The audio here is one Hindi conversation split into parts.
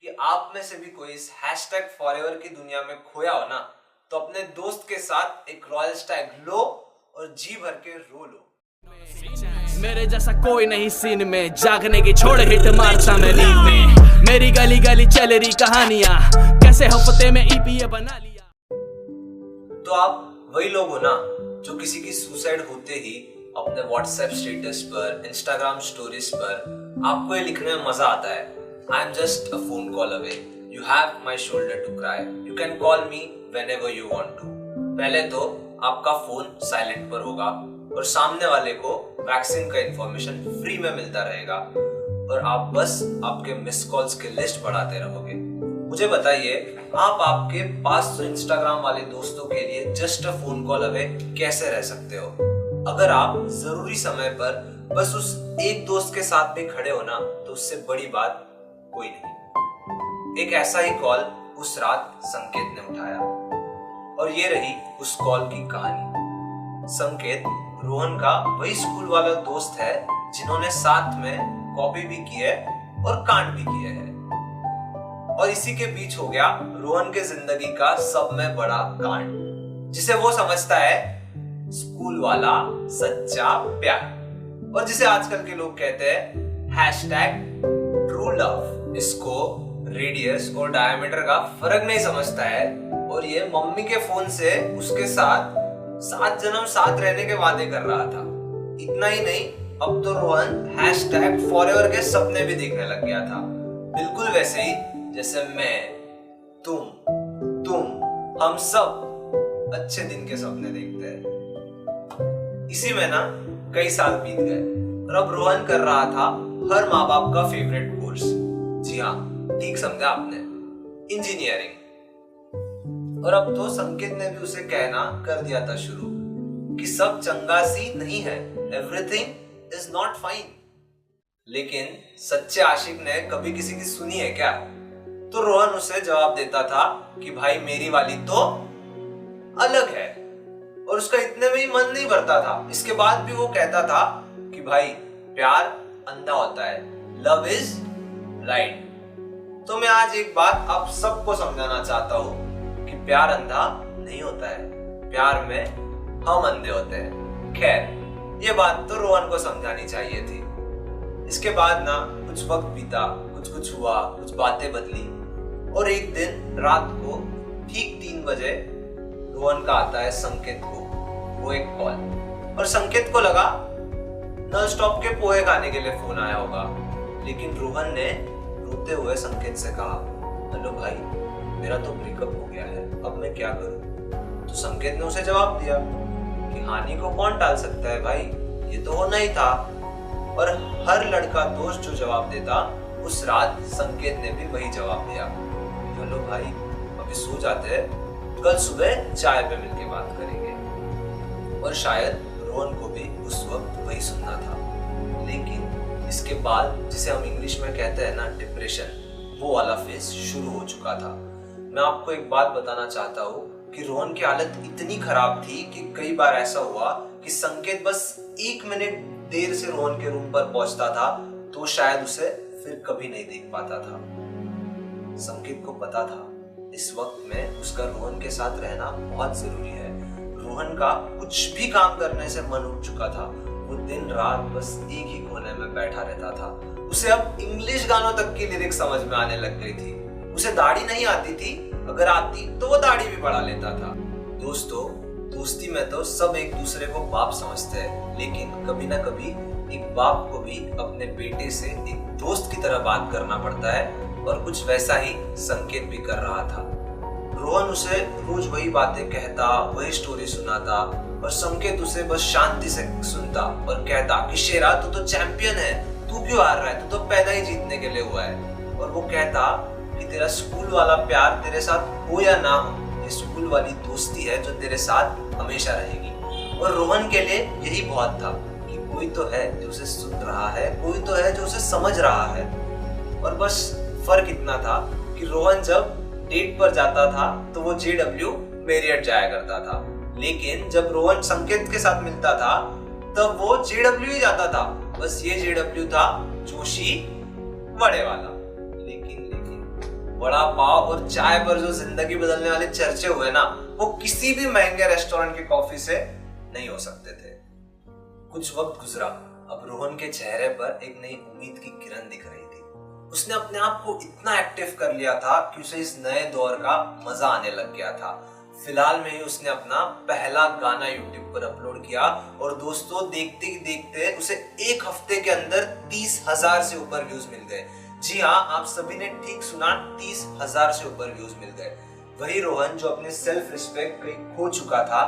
कि आप में से भी कोई इस हैशटैग फॉरएवर की दुनिया में खोया हो ना, तो अपने दोस्त के साथ एक रॉयल स्टैग लो और जी भर के रो लो। मेरे जैसा कोई नहीं सीन में, जागने की छोड़ हिट मारता मैं नींद में। मेरी गली गली चल रही कहानियां, कैसे हफ्ते में ईपीए बना लिया। तो आप वही लोग हो ना जो किसी की सुसाइड होते ही अपने व्हाट्सएप स्टेटस पर, इंस्टाग्राम स्टोरीज पर आपको ये लिखने में मजा आता है, I am just a phone call away, you have my shoulder to cry, you can call me whenever you want to. पहले तो आपका फोन साइलेंट पर होगा और सामने वाले को वैक्सीन का इंफॉर्मेशन फ्री में मिलता रहेगा और आप बस आपके मिस कॉल्स की लिस्ट बढ़ाते रहोगे। मुझे बताइए, आप आपके 500 इंस्टाग्राम वाले दोस्तों के लिए just a phone call away कैसे रह सकते हो? अगर आप जरूरी समय पर बस उस एक दोस्त के साथ भी खड़े हो ना, तो उससे बड़ी बात कोई नहीं। एक ऐसा ही कॉल उस रात संकेत ने उठाया और ये रही उस कॉल की कहानी। संकेत रोहन का वही स्कूल वाला दोस्त है जिन्होंने साथ में कॉपी भी की है और कांड भी किए हैं। और इसी के बीच हो गया रोहन के जिंदगी का सब में बड़ा कांड, जिसे वो समझता है स्कूल वाला सच्चा प्यार, और जिसे आजकल के लोग कहते हैं हैशटैग ट्रू लव। इसको रेडियस और डायमीटर का फर्क नहीं समझता है और ये मम्मी के फोन से उसके साथ 7 जन्म साथ रहने के वादे कर रहा था। इतना ही नहीं, अब तो रोहन हैशटैग फॉरएवर के सपने भी देखने लग गया था, बिल्कुल वैसे ही जैसे मैं, तुम, हम सब अच्छे दिन के सपने देखते हैं। इसी में ना कई साल बीत गए और अब रोहन कर रहा था हर माँ बाप का फेवरेट कोर्स। जी हाँ, ठीक समझा आपने, इंजीनियरिंग। और अब तो संकेत ने भी उसे कहना कर दिया था शुरू कि सब चंगासी नहीं है, एवरीथिंग इज नॉट फाइन। लेकिन सच्चे आशिक ने कभी किसी की सुनी है क्या? तो रोहन उसे जवाब देता था कि भाई मेरी वाली तो अलग है, और उसका इतने में ही मन नहीं भरता था। इसके बाद भी वो कहता था कि भाई प्यार अंधा होता है, लव इज ब्लाइंड। तो मैं आज एक बात आप सबको समझाना चाहता हूँ कि प्यार अंधा नहीं होता है, प्यार में हम अंधे होते हैं। खैर, ये बात तो रोहन को समझानी चाहिए थी। इसके बाद ना कुछ वक्त बीता, कुछ हुआ, कुछ बातें बदली, और एक दिन रात को ठीक 3 बजे रोहन का आता है संकेत को वो एक कॉल, और संकेत को लगा नॉन स्टॉप के पोहे खाने के लिए फोन आया होगा। लेकिन रोहन ने रोते हुए संकेत से कहा, हेलो भाई, मेरा तो ब्रेकअप हो गया है, अब मैं क्या करूं? तो संकेत ने उसे जवाब दिया कि हानि को कौन टाल सकता है भाई, ये तो होना ही था। और हर लड़का दोस्त जो जवाब देता, उस रात संकेत ने भी वही जवाब दिया, चलो भाई अभी सो जाते हैं, कल सुबह चाय पे मिलके बात करेंगे। और शायद रोहन को भी उस वक्त वही सुनना था। लेकिन इसके बाद, जिसे हम इंग्लिश में कहते हैं ना डिप्रेशन, वो वाला फेज शुरू हो चुका था। मैं आपको एक बात बताना चाहता हूँ कि रोहन की हालत इतनी खराब थी कि कई बार ऐसा हुआ कि संकेत बस 1 मिनट देर से रोहन के रूम पर पहुंचता था तो शायद उसे फिर कभी नहीं देख पाता था। संकेत को पता था इस वक्त में उसका रोहन के साथ रहना बहुत जरूरी है। रोहन का कुछ भी काम करने से मन उठ चुका था। वो दिन रात बस एक ही कोने में बैठा रहता था। उसे अब इंग्लिश गानों तक की लिरिक्स समझ में आने लग गई थी। उसे दाढ़ी नहीं आती थी, अगर आती तो वो दाढ़ी भी बढ़ा लेता था। दोस्तों, दोस्ती में तो सब एक दूसरे को बाप समझते हैं, लेकिन कभी ना कभी एक बाप को भी अपने बेटे से एक दोस्त की तरह बात करना पड़ता है, और कुछ वैसा ही संकेत भी कर रहा था। रोहन उसे रोज वही बातें कहता, वही स्टोरी सुनाता, और संकेत उसे बस शांति से सुनता और कहता कि शेरा, तू तो चैंपियन है, तू क्यों हार रहा है, तू तो पैदा ही जीतने के लिए हुआ है। और वो कहता कि तेरा स्कूल वाला प्यार तेरे साथ हो या ना हो, ये स्कूल वाली दोस्ती है जो तेरे साथ हमेशा रहेगी। और रोहन के लिए यही बहुत था कि कोई तो है जो उसे सुन रहा है, कोई तो है जो उसे समझ रहा है। और बस फर्क इतना था कि रोहन जब डेट पर जाता था तो वो JW मैरियट जाया करता था, लेकिन जब रोहन संकेत के साथ मिलता था तब वो JW ही जाता था। बस ये JW था जोशी बड़े वाला। लेकिन वड़ा पाव और चाय पर जो जिंदगी बदलने वाले चर्चे हुए ना, वो किसी भी महंगे रेस्टोरेंट की कॉफी से नहीं हो सकते थे। कुछ वक्त गुजरा, अब रोहन के चेहरे पर एक नई उम्मीद की किरण दिख रही थी। उसने अपने आप को इतना एक्टिव कर लिया था कि उसे इस नए दौर का मजा आने लग गया था। फिलहाल में ही उसने अपना पहला गाना YouTube पर अपलोड किया और दोस्तों देखते ही देखते उसे एक हफ्ते के अंदर 30,000 से ऊपर व्यूज मिल गए। जी हाँ, आप सभी ने ठीक सुना, 30,000 से ऊपर व्यूज मिल गए। वही रोहन जो अपने सेल्फ रिस्पेक्ट कहीं खो चुका था,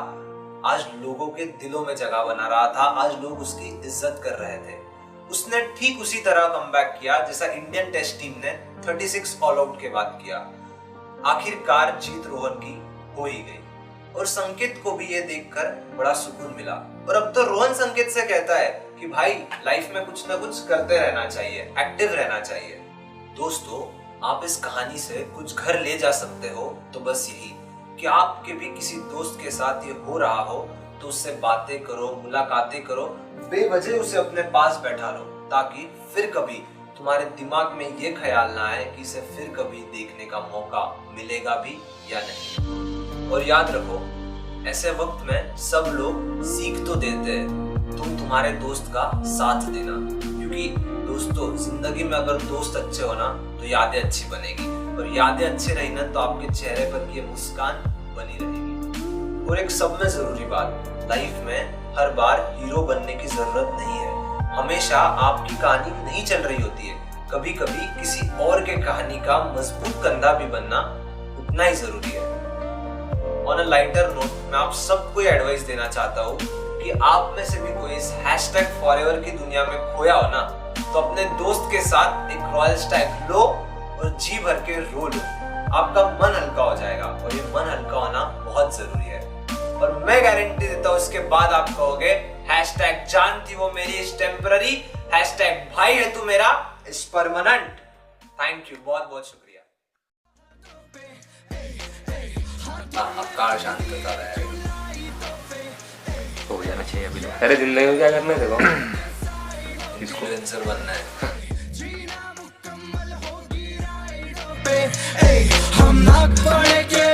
आज लोगों के दिलों में जगह बना रहा था। आज लोग उसकी इज्जत कर रहे थे। उसने ठीक उसी तरह कमबैक किया जैसा इंडियन टेस्ट टीम ने 36 ऑल आउट के बाद किया। आखिरकार जीत रोहन की हो ही गई और संकेत को भी ये देखकर बड़ा सुकून मिला। और अब तो रोहन संकेत से कहता है कि भाई लाइफ में कुछ ना कुछ करते रहना चाहिए, एक्टिव रहना चाहिए। दोस्तों, आप इस कहानी से कुछ घर ले जा सकते हो तो बस यही कि आपके भी किसी दोस्त के साथ ये हो रहा हो तो उससे बातें करो, मुलाकातें करो, बेवजह उसे अपने पास बैठा लो, ताकि फिर कभी तुम्हारे दिमाग में ये ख्याल ना आए कि इसे फिर कभी देखने का मौका मिलेगा भी या नहीं। और याद रखो, ऐसे वक्त में सब लोग सीख तो देते हैं, तुम तुम्हारे दोस्त का साथ देना, क्योंकि दोस्तों जिंदगी में अगर दोस्त अच्छे हो ना तो यादें अच्छी बनेगी, और यादें अच्छी रही ना तो आपके चेहरे पर ये मुस्कान बनी रहेगी। और एक सब में जरूरी बात, लाइफ में हर बार हीरो बनने की जरूरत नहीं है। हमेशा आपकी कहानी नहीं चल रही होती है, कभी कभी किसी और के कहानी का मजबूत कंधा भी बनना उतना ही जरूरी है। ऑन अ लाइटर नोट, मैं आप सबको एडवाइस देना चाहता हूँ कि आप में से भी कोई इस #फॉरएवर की दुनिया में खोया हो ना, तो अपने दोस्त के साथ एक रॉयल स्टैग लो और जी भर के रो लो। आपका मन हल्का हो जाएगा और ये मन हल्का होना बहुत जरूरी है। और मैं गारंटी देता हूँ इसके बाद आप कहोगे #जान थी वो मेरी इस टेम्पररी, #भाई है तू मेरा इस परमानेंट। थैंक यू, बहुत बहुत शुक्रिया। अब कार शांत करता रहेगा, हो जाना चाहिए अभी। अरे जिंदगी में क्या करना है देखो, इन्फ्लुएंसर बनना है। हम ना पड़े के